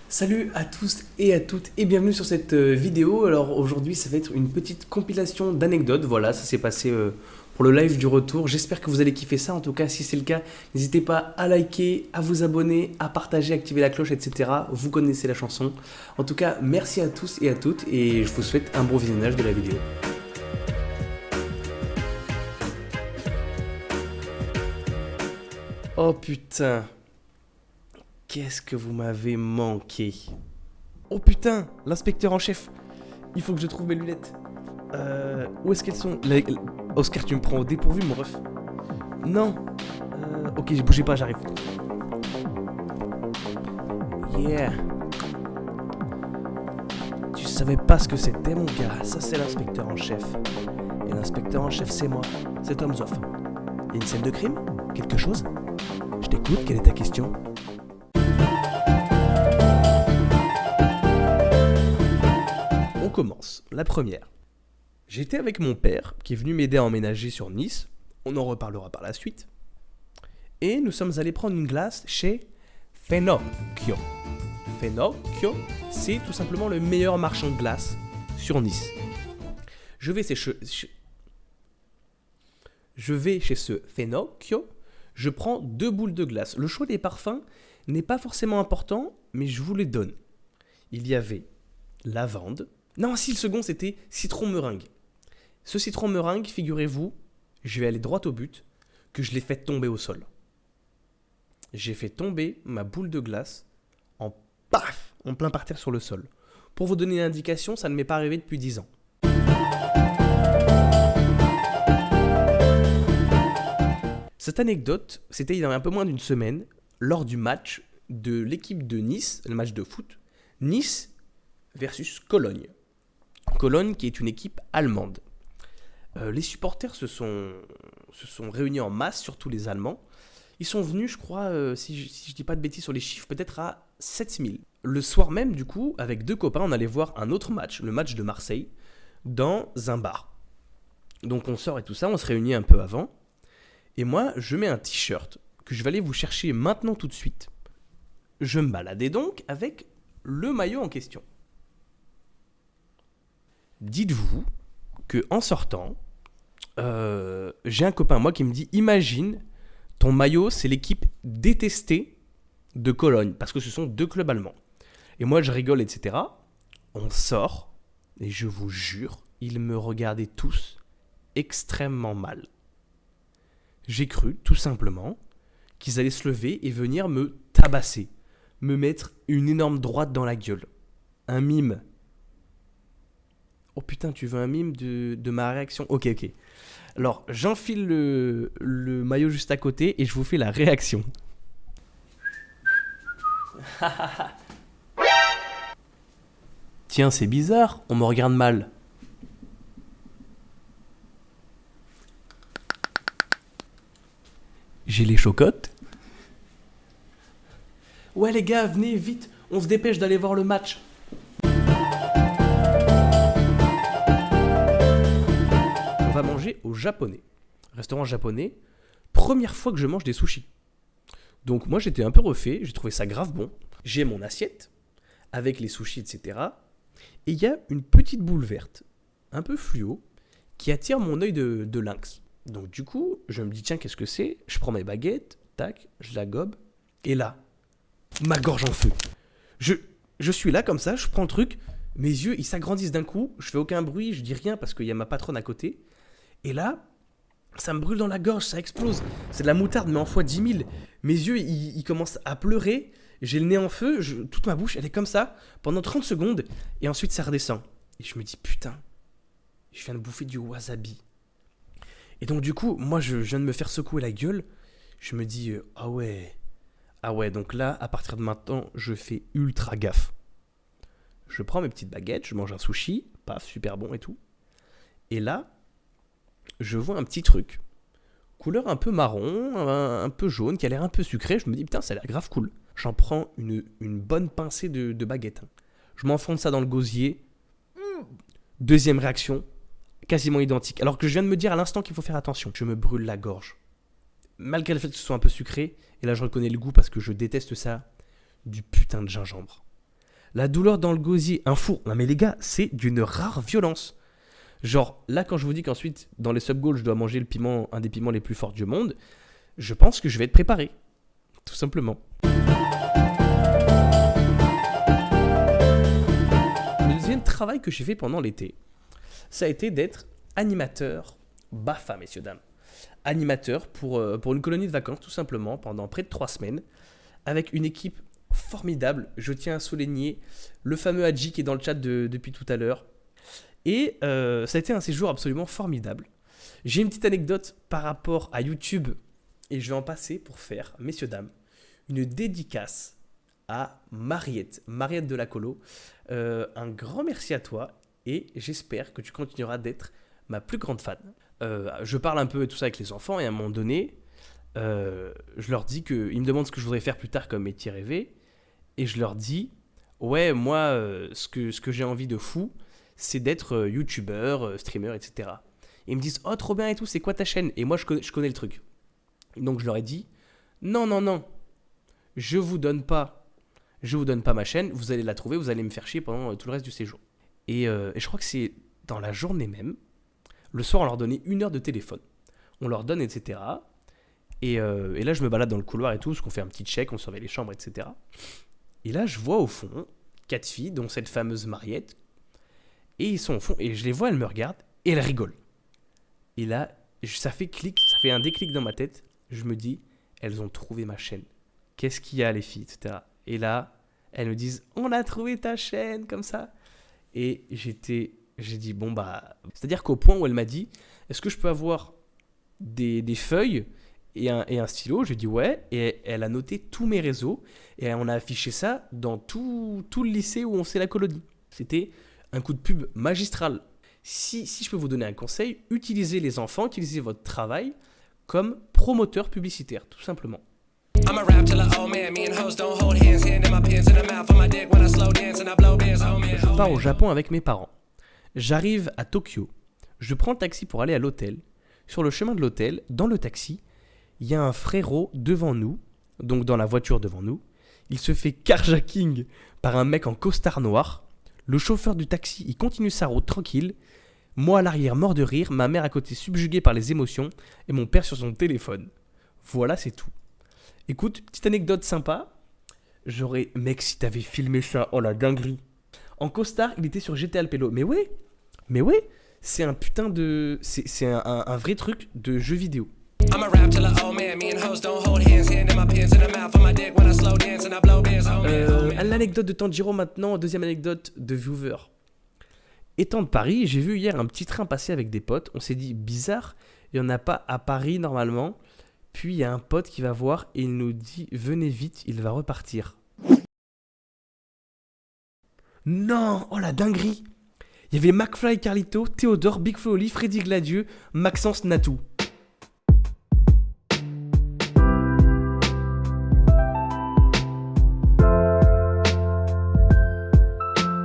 Salut à tous et à toutes et bienvenue sur cette vidéo. Alors aujourd'hui ça va être une petite compilation d'anecdotes. Voilà, ça s'est passé pour le live du retour. J'espère que vous allez kiffer ça. En tout cas, si c'est le cas, n'hésitez pas à liker, à vous abonner, à partager, activer la cloche, etc. Vous connaissez la chanson. En tout cas, merci à tous et à toutes et je vous souhaite un bon visionnage de la vidéo. Oh putain, qu'est-ce que vous m'avez manqué. Oh putain, l'inspecteur en chef. Il faut que je trouve mes lunettes. Où est-ce qu'elles sont? Oscar, tu me prends au dépourvu, mon ref. Non. Ok, bougez pas, j'arrive. Yeah. Tu savais pas ce que c'était, mon gars. Ça, c'est l'inspecteur en chef. Et l'inspecteur en chef, c'est moi. C'est Tom Zoff. Il y a une scène de crime? Quelque chose? Je t'écoute, quelle est ta question? On commence. La première. J'étais avec mon père, qui est venu m'aider à emménager sur Nice. On en reparlera par la suite. Et nous sommes allés prendre une glace chez Fenocchio. Fenocchio, c'est tout simplement le meilleur marchand de glace sur Nice. Je vais chez ce Fenocchio, je prends 2 boules de glace. Le choix des parfums n'est pas forcément important, mais je vous les donne. Il y avait lavande. Non, si, le second, c'était citron meringue. Ce citron meringue, figurez-vous, je vais aller droit au but, que je l'ai fait tomber au sol. J'ai fait tomber ma boule de glace en plein par terre sur le sol. Pour vous donner une indication, ça ne m'est pas arrivé depuis 10 ans. Cette anecdote, c'était il y a un peu moins d'une semaine, lors du match de l'équipe de Nice, le match de foot, Nice versus Cologne. Cologne qui est une équipe allemande. Les supporters se sont réunis en masse, surtout les Allemands. Ils sont venus, je crois, si je dis pas de bêtises sur les chiffres, peut-être à 7000. Le soir même, du coup, avec 2 copains, on allait voir un autre match, le match de Marseille, dans un bar. Donc on sort et tout ça, on se réunit un peu avant. Et moi, je mets un t-shirt que je vais aller vous chercher maintenant tout de suite. Je me baladais donc avec le maillot en question. Dites-vous qu'en sortant, j'ai un copain, moi, qui me dit « Imagine, ton maillot, c'est l'équipe détestée de Cologne, parce que ce sont 2 clubs allemands. » Et moi, je rigole, etc. On sort, et je vous jure, ils me regardaient tous extrêmement mal. J'ai cru, tout simplement, qu'ils allaient se lever et venir me tabasser, me mettre une énorme droite dans la gueule. Un mime. Oh putain, tu veux un mime de ma réaction? Ok. Alors, j'enfile le maillot juste à côté et je vous fais la réaction. Tiens, c'est bizarre, on me regarde mal. J'ai les chocottes. Ouais les gars, venez vite, on se dépêche d'aller voir le match. On va manger au japonais. Restaurant japonais, première fois que je mange des sushis. Donc moi j'étais un peu refait, j'ai trouvé ça grave bon. J'ai mon assiette, avec les sushis, etc. Et il y a une petite boule verte, un peu fluo, qui attire mon œil de lynx. Donc du coup, je me dis tiens, qu'est-ce que c'est? Je prends mes baguettes, tac, je la gobe, et là, ma gorge en feu. Je suis là comme ça, je prends le truc, mes yeux ils s'agrandissent d'un coup, je fais aucun bruit, je dis rien parce qu'il y a ma patronne à côté, et là, ça me brûle dans la gorge, ça explose. C'est de la moutarde, mais en fois 10 000. Mes yeux ils commencent à pleurer, j'ai le nez en feu, toute ma bouche elle est comme ça pendant 30 secondes, et ensuite ça redescend. Et je me dis putain, je viens de bouffer du wasabi. Et donc du coup, moi je viens de me faire secouer la gueule. Je me dis, ah ouais, donc là, à partir de maintenant, je fais ultra gaffe. Je prends mes petites baguettes, je mange un sushi, paf, super bon et tout. Et là, je vois un petit truc, couleur un peu marron, un peu jaune, qui a l'air un peu sucré. Je me dis, putain, ça a l'air grave cool. J'en prends une bonne pincée de baguette. Je m'enfonce ça dans le gosier. Deuxième réaction, quasiment identique. Alors que je viens de me dire à l'instant qu'il faut faire attention. Je me brûle la gorge. Malgré le fait que ce soit un peu sucré, et là je reconnais le goût parce que je déteste ça, du putain de gingembre. La douleur dans le gosier, un four. Non mais les gars, c'est d'une rare violence. Genre, là, quand je vous dis qu'ensuite, dans les sub-goals, je dois manger le piment, un des piments les plus forts du monde, je pense que je vais être préparé. Tout simplement. Le deuxième travail que j'ai fait pendant l'été, ça a été d'être animateur BAFA, messieurs, dames. Animateur pour une colonie de vacances, tout simplement, pendant près de 3 semaines, avec une équipe formidable. Je tiens à souligner le fameux Hadji qui est dans le chat depuis tout à l'heure. Et ça a été un séjour absolument formidable. J'ai une petite anecdote par rapport à YouTube, et je vais en passer pour faire, messieurs, dames, une dédicace à Mariette de la colo. Un grand merci à toi, et j'espère que tu continueras d'être ma plus grande fan. Je parle un peu et tout ça avec les enfants, et à un moment donné, je leur dis qu'ils me demandent ce que je voudrais faire plus tard comme métier rêvé, et je leur dis, ouais, moi, ce que j'ai envie de fou, c'est d'être youtubeur, streamer, etc. Et ils me disent, oh, trop bien et tout, c'est quoi ta chaîne? Et moi, je connais le truc. Donc, je leur ai dit, non, je vous donne pas ma chaîne, vous allez la trouver, vous allez me faire chier pendant tout le reste du séjour. Et je crois que c'est dans la journée même, le soir, on leur donnait 1 heure de téléphone. On leur donne, etc. Et là, je me balade dans le couloir et tout, parce qu'on fait un petit check, on surveille les chambres, etc. Et là, je vois au fond 4 filles, dont cette fameuse Mariette. Et ils sont au fond, et je les vois, elles me regardent, et elles rigolent. Et là, ça fait un déclic dans ma tête. Je me dis, elles ont trouvé ma chaîne. Qu'est-ce qu'il y a, les filles, etc. Et là, elles me disent, on a trouvé ta chaîne, comme ça. Et j'ai dit, bon bah... C'est-à-dire qu'au point où elle m'a dit, est-ce que je peux avoir des feuilles et un stylo? J'ai dit ouais, et elle a noté tous mes réseaux, et on a affiché ça dans tout le lycée où on fait la colonie. C'était un coup de pub magistral. Si je peux vous donner un conseil, utilisez les enfants, utilisez votre travail comme promoteur publicitaire, tout simplement. Je pars au Japon avec mes parents. J'arrive à Tokyo. Je prends le taxi pour aller à l'hôtel. Sur le chemin de l'hôtel, dans le taxi, il y a un frérot devant nous, donc dans la voiture devant nous. Il se fait carjacking par un mec en costard noir. Le chauffeur du taxi, il continue sa route tranquille. Moi à l'arrière, mort de rire, ma mère à côté subjuguée par les émotions et mon père sur son téléphone. Voilà, c'est tout. Écoute, petite anecdote sympa. Mec, si t'avais filmé ça, oh la dinguerie. En costard, il était sur GTA Le Pélo. Mais ouais, c'est un putain de... C'est un vrai truc de jeu vidéo. L'anecdote de Tanjiro maintenant, deuxième anecdote de viewer. Étant de Paris, j'ai vu hier un petit train passer avec des potes. On s'est dit, bizarre, il n'y en a pas à Paris normalement. Puis il y a un pote qui va voir et il nous dit, venez vite, il va repartir. Non, oh la dinguerie. Il y avait McFly, Carlito, Théodore, Big Flo Oli, Freddy Gladieux, Maxence Natou.